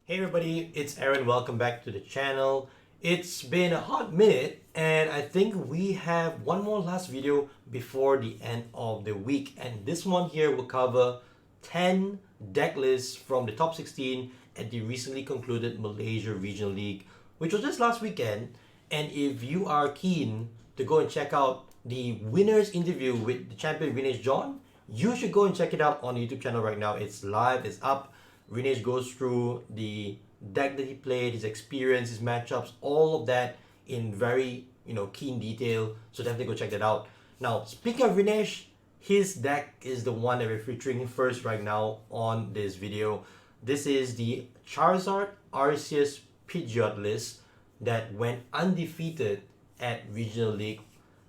Hey everybody, it's Aaron. Welcome back to the channel. It's been a hot minute and I think we have one more last video before the end of the week, and this one here will cover 10 deck lists from the top 16 at the recently concluded Malaysia Regional League, which was just last weekend. And if you are keen to go and check out the winner's interview with the champion Rinesh John, you should go and check it out on the YouTube channel right now. It's live, it's up. Rinesh goes through the deck that he played, his experience, his matchups, all of that in very keen detail. So definitely go check that out. Now, speaking of Rinesh, his deck is the one that we're featuring first right now on this video. This is the Charizard Arceus Pidgeot list that went undefeated at Regional League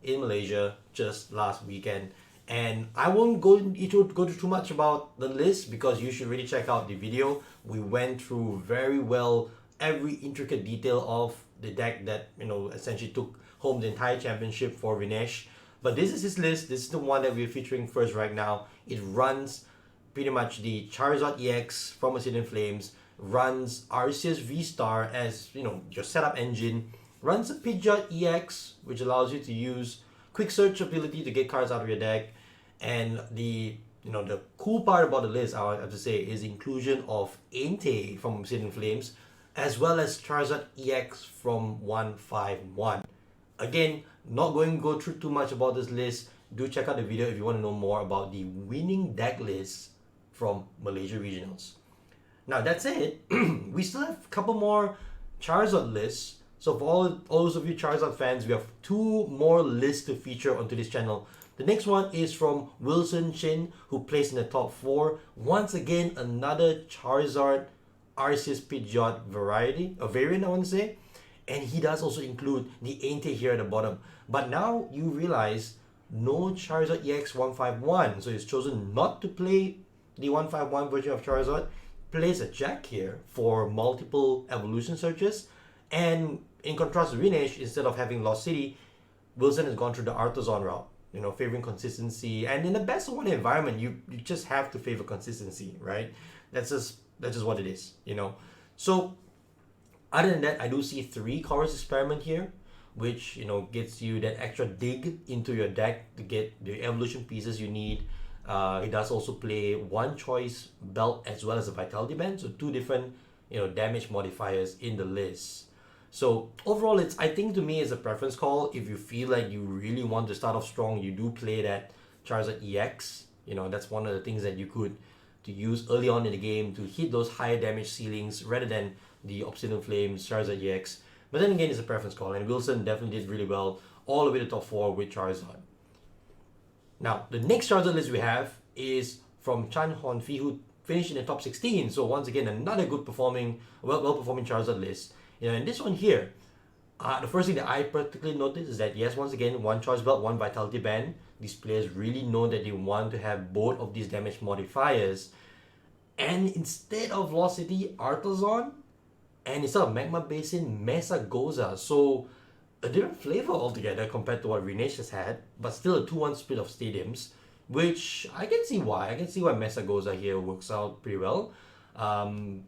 in Malaysia just last weekend. And I won't go through too much about the list because you should really check out the video. We went through very well every intricate detail of the deck that essentially took home the entire championship for Rinesh. But this is his list. This is the one that we're featuring first right now. It runs pretty much the Charizard EX from Obsidian Flames, runs Arceus V-Star as your setup engine, runs a Pidgeot EX, which allows you to use quick search ability to get cards out of your deck. And the cool part about the list, I have to say, is inclusion of Entei from Obsidian Flames as well as Charizard EX from 151. Again, not going to go through too much about this list. Do check out the video if you want to know more about the winning deck list from Malaysia Regionals. Now that said, we still have a couple more Charizard lists. So for all those of you Charizard fans, we have two more lists to feature onto this channel. The next one is from Wilson Chin, who placed in the top 4. Once again, another Charizard Arceus Pidgeot variant, I want to say. And he does also include the Entei here at the bottom. But now you realize no Charizard EX 151. So he's chosen not to play the 151 version of Charizard. Plays a Jack here for multiple evolution searches. And in contrast to Rinesh, instead of having Lost City, Wilson has gone through the Artazon route, favoring consistency. And in the best of one environment, you just have to favor consistency, right? That's just what it is, So other than that, I do see 3 Chorus Experiment here, which gets you that extra dig into your deck to get the evolution pieces you need. He does also play 1 choice belt as well as a vitality band, so 2 different damage modifiers in the list. So overall, I think to me it's a preference call. If you feel like you really want to start off strong, you do play that Charizard EX. That's one of the things that you could to use early on in the game to hit those higher damage ceilings rather than the Obsidian Flames Charizard EX. But then again, it's a preference call, and Wilson definitely did really well all the way to top 4 with Charizard. Now, the next Charizard list we have is from Chan Honfi, who finished in the top 16. So once again, another well-performing Charizard list. And this one here, the first thing that I particularly noticed is that yes, once again, 1 choice belt, 1 vitality band. These players really know that they want to have both of these damage modifiers. And instead of Lost City, Artazon, and instead of Magma Basin, Mesa Goza. So a different flavor altogether compared to what Rinesh has had, but still a 2-1 split of stadiums, which I can see why. I can see why Mesa Goza here works out pretty well.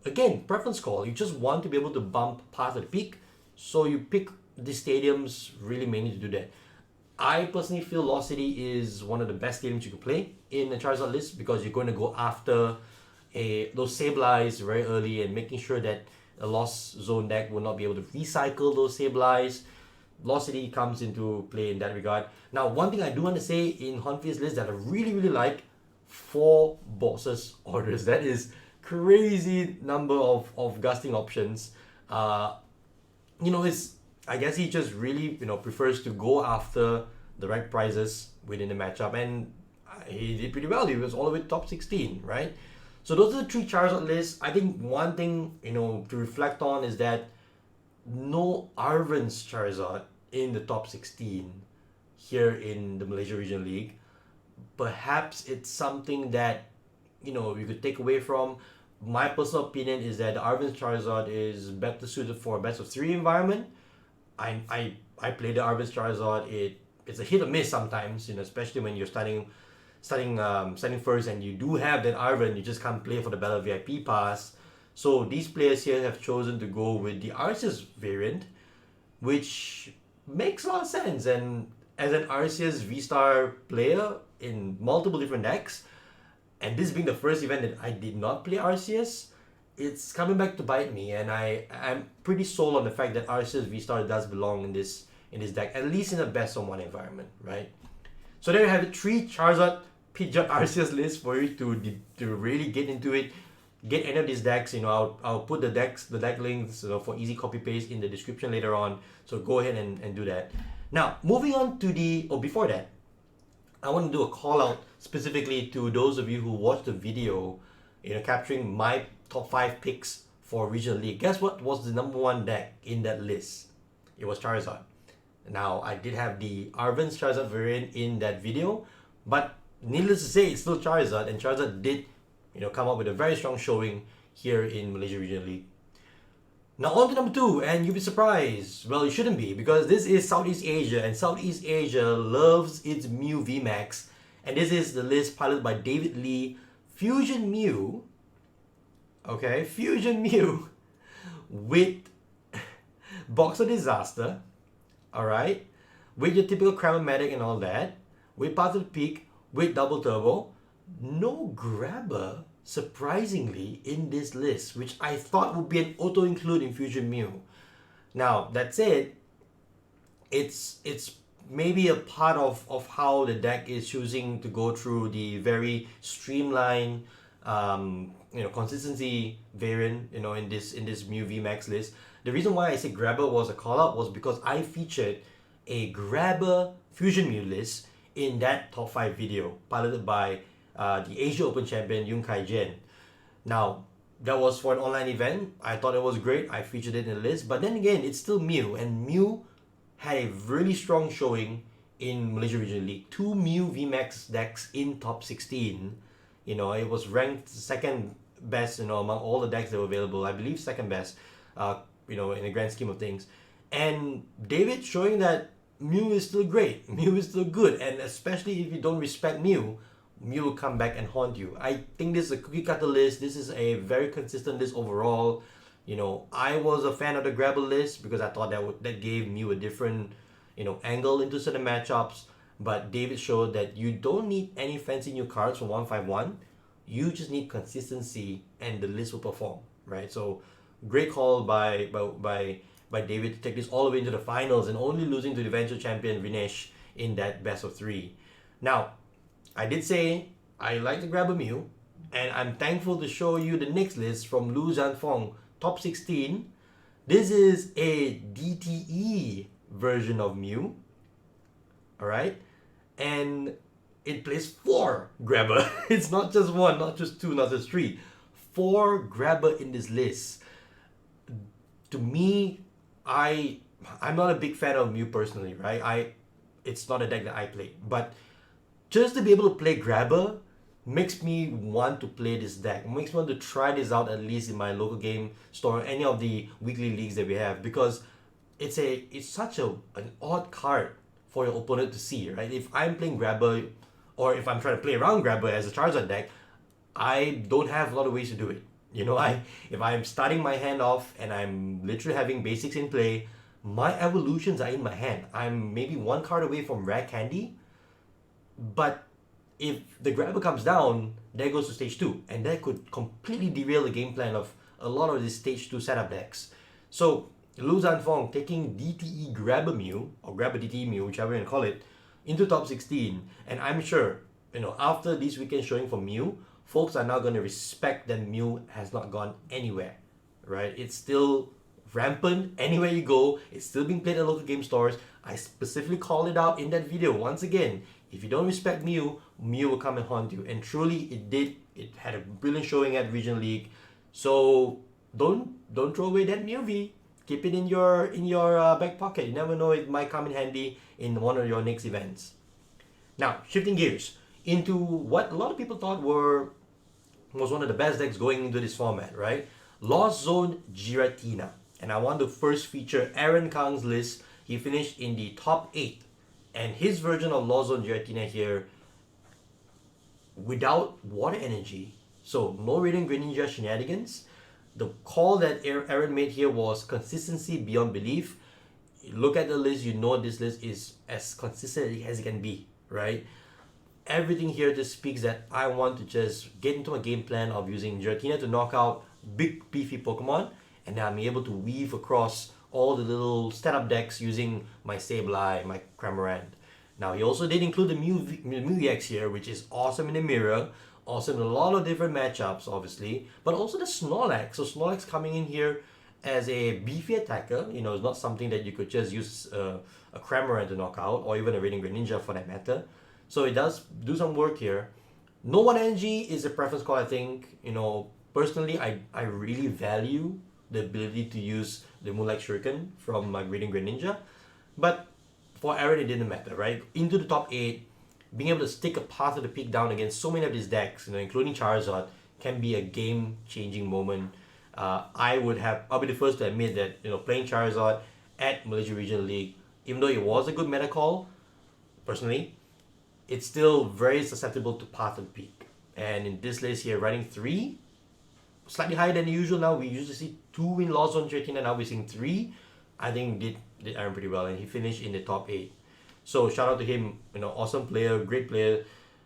Again, preference call. You just want to be able to bump past the peak, so you pick the stadiums really mainly to do that. I personally feel Lost City is one of the best stadiums you can play in the Charizard list because you're going to go after those Sableyes very early and making sure that a Lost Zone deck will not be able to recycle those Sableyes. Lost City comes into play in that regard. Now, one thing I do want to say in Honfi's list that I really, really like, 4 bosses orders. That is crazy number of gusting options. I guess he just really prefers to go after the right prizes within the matchup, and he did pretty well. He was all the way to top 16, right? So those are the 3 Charizard lists. I think one thing to reflect on is that no Arven's Charizard in the top 16 here in the Malaysia Regional League. Perhaps it's something that you could take away from. My personal opinion is that the Arven's Charizard is better suited for a best of 3 environment. I play the Arven's Charizard. It's a hit or miss sometimes, especially when you're starting starting first and you do have that Arven, you just can't play for the Battle VIP pass. So these players here have chosen to go with the Arceus variant, which makes a lot of sense. And as an Arceus V-Star player in multiple different decks, and this being the first event that I did not play Arceus, it's coming back to bite me, and I'm pretty sold on the fact that Arceus V-Star does belong in this deck, at least in a best of one environment, right? So there you have it, 3 Charizard Pidgeot Arceus lists for you to really get into it. Get any of these decks, I'll put the deck links, for easy copy paste in the description later on. So go ahead and do that. Now, moving on to before that, I want to do a call out specifically to those of you who watched the video, capturing my top 5 picks for Regional League. Guess what was the number 1 deck in that list? It was Charizard. Now, I did have the Arven's Charizard variant in that video, but needless to say, it's still Charizard, and Charizard did, come up with a very strong showing here in Malaysia Regional League. Now on to number 2, and you'll be surprised. Well, you shouldn't be, because this is Southeast Asia, and Southeast Asia loves its Mew VMAX, and this is the list piloted by David Lee. Fusion Mew, okay, Fusion Mew with Boxer Disaster, alright, with your typical Cramomatic and all that, with Path to the Peak, with Double Turbo. No grabber, surprisingly, in this list, which I thought would be an auto-include in Fusion Mew. Now, that said, it's maybe a part of how the deck is choosing to go through the very streamlined consistency variant, in this Mew VMAX list. The reason why I say grabber was a call-out was because I featured a grabber Fusion Mew list in that top 5 video, piloted by the Asia Open champion Yung Kai Jen. Now, that was for an online event. I thought it was great. I featured it in the list. But then again, it's still Mew, and Mew had a really strong showing in Malaysia Regional League. 2 Mew VMAX decks in top 16. It was ranked second best, among all the decks that were available. I believe second best, in the grand scheme of things. And David showing that Mew is still great. Mew is still good. And especially if you don't respect Mew, Mew will come back and haunt you. I think this is a cookie cutter list. This is a very consistent list overall. I was a fan of the grabber list because I thought that gave Mew a different, angle into certain matchups. But David showed that you don't need any fancy new cards for 151. You just need consistency, and the list will perform, right? So great call by David to take this all the way into the finals and only losing to the eventual champion Rinesh in that best of 3. Now, I did say I like to grab a Mew, and I'm thankful to show you the next list from Lu Zhanfong, top 16. This is a DTE version of Mew, alright? And it plays 4 grabber. It's not just 1, not just 2, not just 3. 4 grabber in this list. To me, I'm not a big fan of Mew personally, right? It's not a deck that I play, but just to be able to play grabber makes me want to play this deck. Makes me want to try this out, at least in my local game store, any of the weekly leagues that we have, because it's such an odd card for your opponent to see, right? If I'm playing grabber, or if I'm trying to play around grabber as a Charizard deck, I don't have a lot of ways to do it. If I'm starting my hand off and I'm literally having basics in play, my evolutions are in my hand. I'm maybe 1 card away from rare candy, but if the grabber comes down, there goes to stage 2, and that could completely derail the game plan of a lot of these stage 2 setup decks. So Lu Zhanfong taking DTE grabber Mew, or grabber DTE Mew, whichever you want to call it, into top 16, and I'm sure, after this weekend showing for Mew, folks are now going to respect that Mew has not gone anywhere, right? It's still rampant anywhere you go. It's still being played at local game stores. I specifically called it out in that video. Once again, if you don't respect Mew, Mew will come and haunt you. And truly, it did. It had a brilliant showing at Regional League. So don't throw away that Mew V. Keep it in your back pocket. You never know, it might come in handy in one of your next events. Now, shifting gears into what a lot of people thought was one of the best decks going into this format, right? Lost Zone Giratina. And I want to first feature Aaron Kang's list. He finished in the top 8. And his version of Lost Zone Giratina here, without water energy, so no Radiant Greninja shenanigans, The call that Aaron made here was consistency beyond belief. Look at the list, you know this list is as consistent as it can be, right? Everything here just speaks that I want to just get into a game plan of using Giratina to knock out big beefy Pokemon, and then I'm able to weave across all the little setup decks using my Sableye, my Cramorant. Now he also did include the Mew EX here, which is awesome in the mirror, awesome in a lot of different matchups, obviously, but also the Snorlax. So Snorlax coming in here as a beefy attacker, you know, it's not something that you could just use a Cramorant to knock out, or even a Radiant Greninja for that matter. So it does do some work here. No One Energy is a preference call, I think. You know, personally, I really value the ability to use the Moonlight Shuriken from my Radiant Greninja. But for Aaron, it didn't matter, right? Into the top 8, being able to stick a Path of the Peak down against so many of these decks, you know, including Charizard, can be a game-changing moment. I'll be the first to admit that, you know, playing Charizard at Malaysia Regional League, even though it was a good meta call, personally, it's still very susceptible to Path of the Peak. And in this list here, running 3, slightly higher than usual now. We usually see 2 in Lawson Giratina, now we're seeing 3. I think did Aaron pretty well, and he finished in the top 8. So shout out to him, you know, awesome player, great player,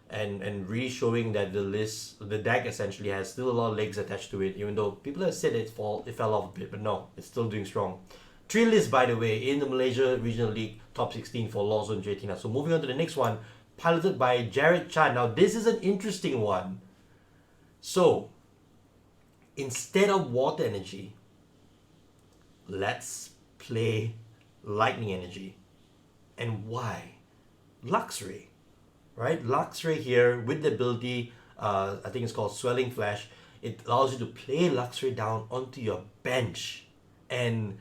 and really showing that the deck essentially has still a lot of legs attached to it, even though people have said it fell off a bit, but no, it's still doing strong. 3 lists, by the way, in the Malaysia Regional League top 16 for Lawson Giratina. So moving on to the next one, piloted by Jared Chan. Now this is an interesting one. So instead of Water Energy, let's play Lightning Energy. And why? Luxray, right? Luxray here with the ability, I think it's called Swelling Flash. It allows you to play Luxray down onto your bench, and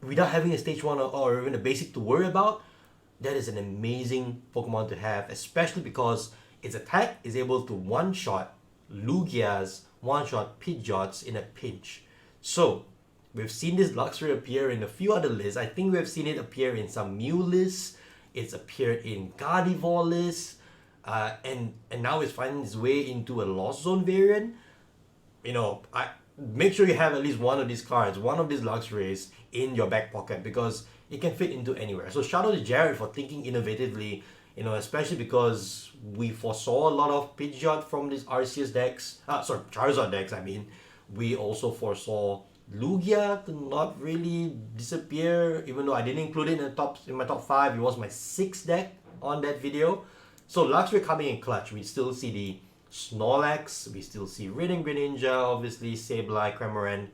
without having a stage 1 or even a basic to worry about. That is an amazing Pokemon to have, especially because its attack is able to one-shot Lugias, one-shot Pidgeots in a pinch. So we've seen this Luxray appear in a few other lists. I think we've seen it appear in some Mew lists. It's appeared in Gardevoir lists. And now it's finding its way into a Lost Zone variant. You know, make sure you have at least one of these cards, one of these Luxrays in your back pocket, because it can fit into anywhere. So shout out to Jared for thinking innovatively, you know, especially because we foresaw a lot of Pidgeot from these Arceus decks. Charizard decks, I mean. We also foresaw Lugia to not really disappear, even though I didn't include it in my top 5. It was my 6th deck on that video. So Luxray coming in clutch. We still see the Snorlax, we still see Radiant Greninja, obviously Sableye, Cramorant,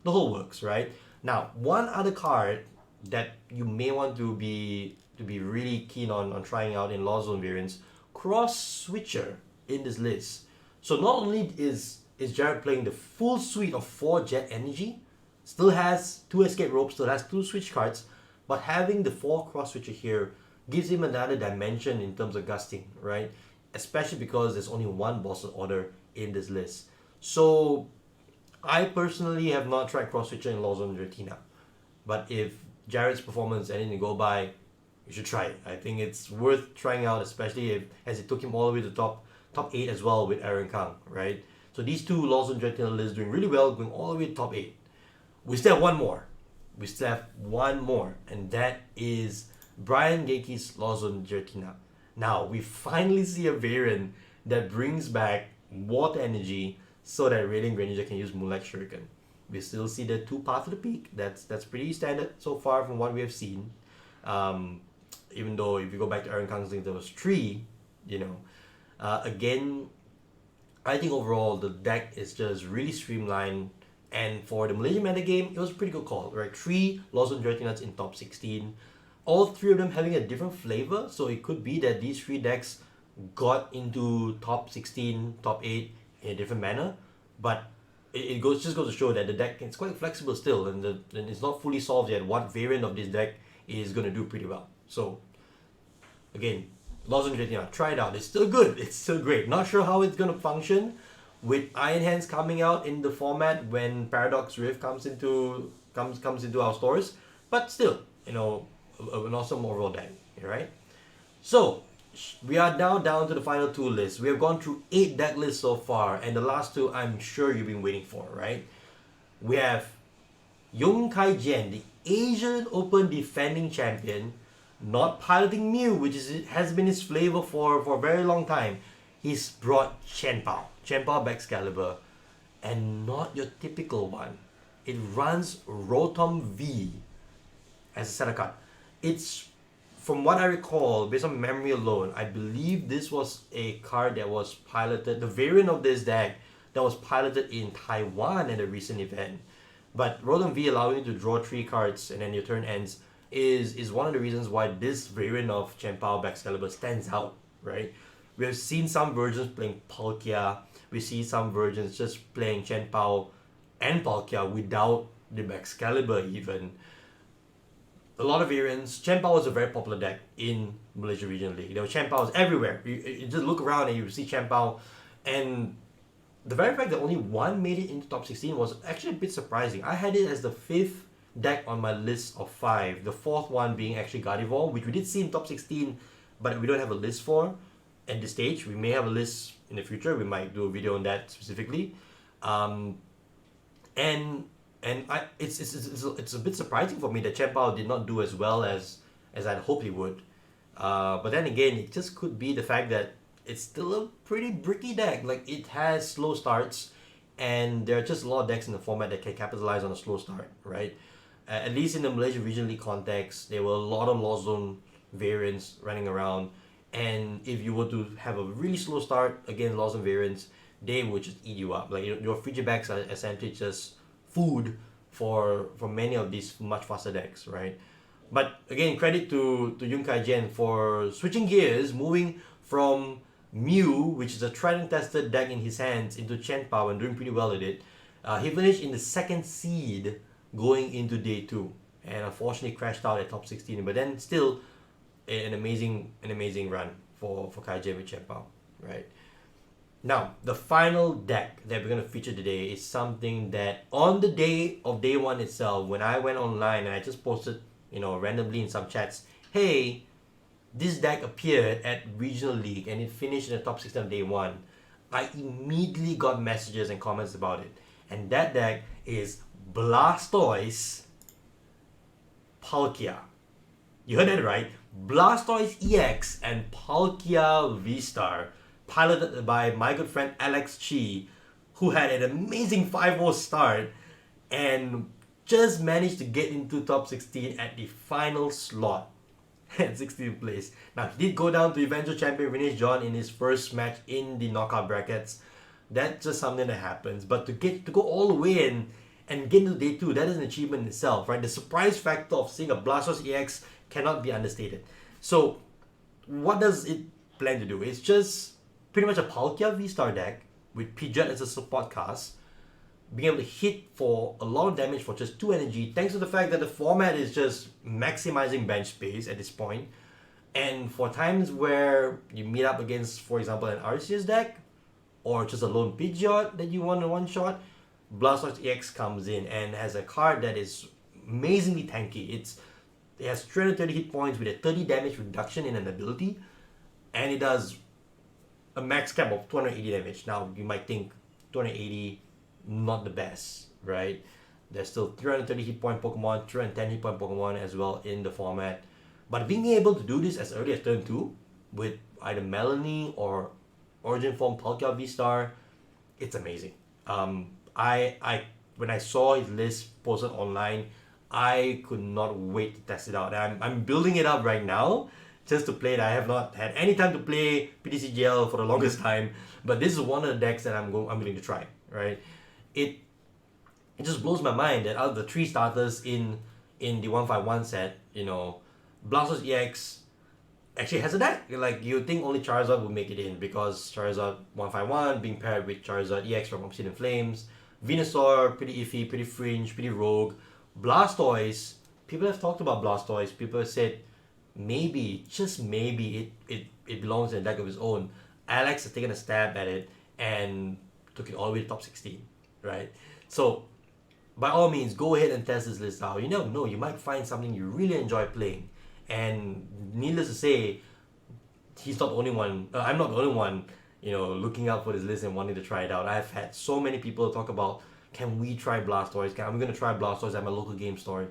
the whole works, right? Now, one other card that you may want to be really keen on trying out in Lost Zone variants, Cross Switcher in this list. So not only is Jared playing the full suite of 4 Jet Energy, still has 2 Escape Ropes, still has 2 Switch cards, but having the 4 Cross Switcher here gives him another dimension in terms of gusting, right? Especially because there's only 1 Boss Order in this list. So I personally have not tried Cross Switcher in Lost Zone Giratina, but if Jared's performance and anything to go by, you should try it. I think it's worth trying out, especially as it took him all the way to top 8 as well with Aaron Kang, right? So these 2 Lost Zone Giratina lists doing really well, going all the way to top 8. We still have one more. And that is Brian Gakey's Lost Zone Giratina. Now, we finally see a variant that brings back Water Energy so that Radiant Greninja can use Moonlight Shuriken. We still see the 2 Path of the Peak. That's pretty standard so far from what we have seen. Even though if you go back to Aaron Kang's link, there was 3, you know. Again, I think overall the deck is just really streamlined. And for the Malaysian metagame, it was a pretty good call, right? 3 Lost Zone Giratinas in top 16. All 3 of them having a different flavor. So it could be that these 3 decks got into top 16, top 8 in a different manner. But it just goes to show that the deck is quite flexible still, and it's not fully solved yet what variant of this deck is going to do pretty well. So again, Lost Zone Giratina, try it out. It's still good. It's still great. Not sure how it's going to function with Iron Hands coming out in the format when Paradox Rift comes into our stores, but still, you know, an awesome overall deck, right? So we are now down to the final 2 lists. We have gone through 8 deck lists so far, and the last 2 I'm sure you've been waiting for, right? we have Yong Kai Jian, the Asian Open defending champion, not piloting Mew, which has been his flavor for a very long time. He's brought Chen Pao Baxcalibur, and not your typical one. It runs Rotom V as a setup card. It's, from what I recall, based on memory alone, I believe this was a card that was piloted, the variant of this deck that was piloted in Taiwan at a recent event. But Rotom V allowing you to draw 3 cards and then your turn ends is one of the reasons why this variant of Chen Pao Baxcalibur stands out, right? We have seen some versions playing Palkia. We see some versions just playing Chen Pao and Palkia without the Baxcalibur even. A lot of variants. Chen Pao was a very popular deck in Malaysia Regional League. There were Chen Paos everywhere. You just look around and you see Chen Pao. And the very fact that only one made it into top 16 was actually a bit surprising. I had it as the 5th deck on my list of 5. The 4th one being actually Gardevoir, which we did see in top 16, but we don't have a list for at this stage. We may have a list in the future. We might do a video on that specifically. It's a bit surprising for me that Chen Pao did not do as well as I'd hoped he would. But then again, it just could be the fact that it's still a pretty bricky deck. Like, it has slow starts, and there are just a lot of decks in the format that can capitalize on a slow start, right? At least in the Malaysia Regional League context, there were a lot of Lost Zone variants running around, and if you were to have a really slow start against Lost Zone variants, they would just eat you up. Like, your Frigibacks are essentially just food for many of these much faster decks, right? But again, credit to Yong Kai Jian for switching gears, moving from Mew, which is a tried and tested deck in his hands, into Chen Pao and doing pretty well with it. He finished in the 2nd seed going into day 2, and unfortunately crashed out at top 16. But then still an amazing run for Kai Jian with Chen Pao, right? Now, the final deck that we're going to feature today is something that on the day of day 1 itself, when I went online and I just posted, randomly in some chats, hey, this deck appeared at Regional League and it finished in the top 16 on day 1, I immediately got messages and comments about it. And that deck is Blastoise Palkia. You heard that right. Blastoise EX and Palkia V-Star, piloted by my good friend Alex Chi, who had an amazing 5-0 start and just managed to get into top 16 at the final slot at 16th place. Now, he did go down to eventual champion Rinesh John in his first match in the knockout brackets. That's just something that happens. But to go all the way in and get into day 2, that is an achievement in itself, right? The surprise factor of seeing a Blastoise EX cannot be understated. So, what does it plan to do? It's just pretty much a Palkia V-Star deck with Pidgeot as a support cast, being able to hit for a lot of damage for just 2 energy, thanks to the fact that the format is just maximizing bench space at this point. And for times where you meet up against, for example, an Arceus deck, or just a lone Pidgeot that you want in one shot, Blastoise EX comes in and has a card that is amazingly tanky. It has 330 hit points with a 30 damage reduction in an ability, and it does a max cap of 280 damage. Now, you might think 280, not the best, right? There's still 330 hit point Pokemon, 310 hit point Pokemon as well in the format. But being able to do this as early as turn 2 with either Melanie or Origin Form Palkia V-Star, it's amazing. I when I saw his list posted online, I could not wait to test it out. I'm building it up right now just to play it. I have not had any time to play PTCGL for the longest time, but this is one of the decks that I'm willing to try, right? It just blows my mind that out of the 3 starters in the 151 set, Blastoise EX actually has a deck. Like, you think only Charizard would make it in because Charizard 151 being paired with Charizard EX from Obsidian Flames, Venusaur, pretty iffy, pretty fringe, pretty rogue. Blastoise, people have talked about Blastoise. People have said maybe, just maybe, it belongs in a deck of its own. Alex has taken a stab at it and took it all the way to top 16, right? So, by all means, go ahead and test this list out. You never know, you might find something you really enjoy playing. And needless to say, he's not the only one. I'm not the only one, looking out for this list and wanting to try it out. I've had so many people talk about can we try Blastoise? I'm going to try Blastoise at my local game store.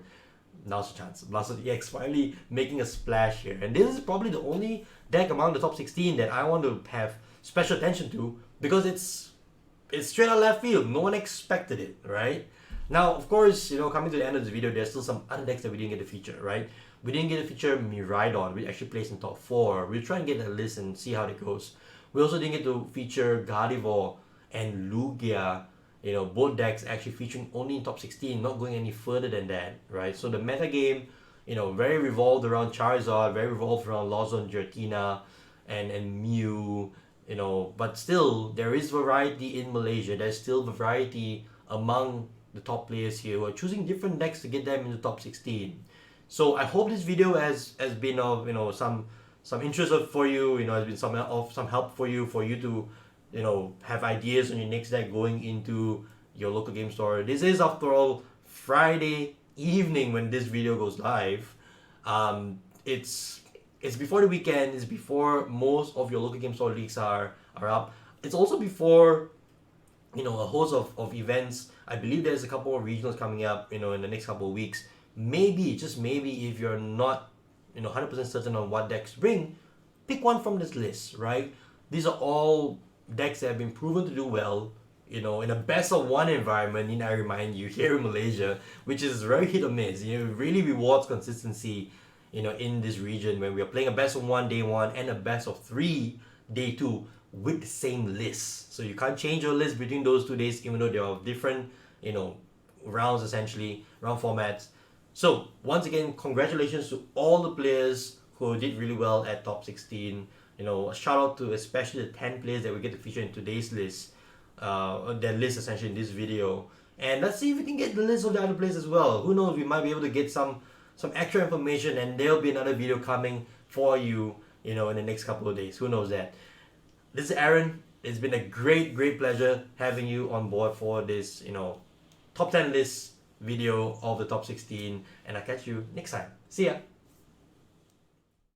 Now's the chance. Blastoise EX finally making a splash here. And this is probably the only deck among the top 16 that I want to have special attention to, because it's straight out left field. No one expected it, right? Now, of course, coming to the end of this video, there's still some other decks that we didn't get to feature, right? We didn't get to feature Miraidon. We actually placed in top 4. We'll try and get a list and see how it goes. We also didn't get to feature Gardevoir and Lugia. Both decks actually featuring only in top 16, not going any further than that, right? So the meta game, very revolved around Charizard, very revolved around Lozon, Giratina, and Mew, but still, there is variety in Malaysia. There's still variety among the top players here who are choosing different decks to get them in the top 16. So I hope this video has been of some interest for you. Has been some help for you to have ideas on your next deck going into your local game store. This is, after all, Friday evening when this video goes live. It's before the weekend. It's before most of your local game store leagues are up. It's also before a host of events. I believe there's a couple of regionals coming up in the next couple of weeks. Maybe, just maybe, if you're not 100% certain on what decks to bring, pick one from this list, right? These are all decks that have been proven to do well, in a best of one environment, I remind you, here in Malaysia, which is very hit or miss. It really rewards consistency, in this region, when we are playing a best of one day 1 and a best of 3 day 2 with the same list. So you can't change your list between those 2 days, even though they are different, rounds, essentially, round formats. So once again, congratulations to all the players who did really well at top 16. A shout out to especially the 10 players that we get to feature in today's list, their list essentially in this video. And let's see if we can get the list of the other players as well. Who knows, we might be able to get some extra information, and there'll be another video coming for you, in the next couple of days. Who knows that? This is Aaron. It's been a great pleasure having you on board for this, top 10 list video of the top 16, and I'll catch you next time. See ya!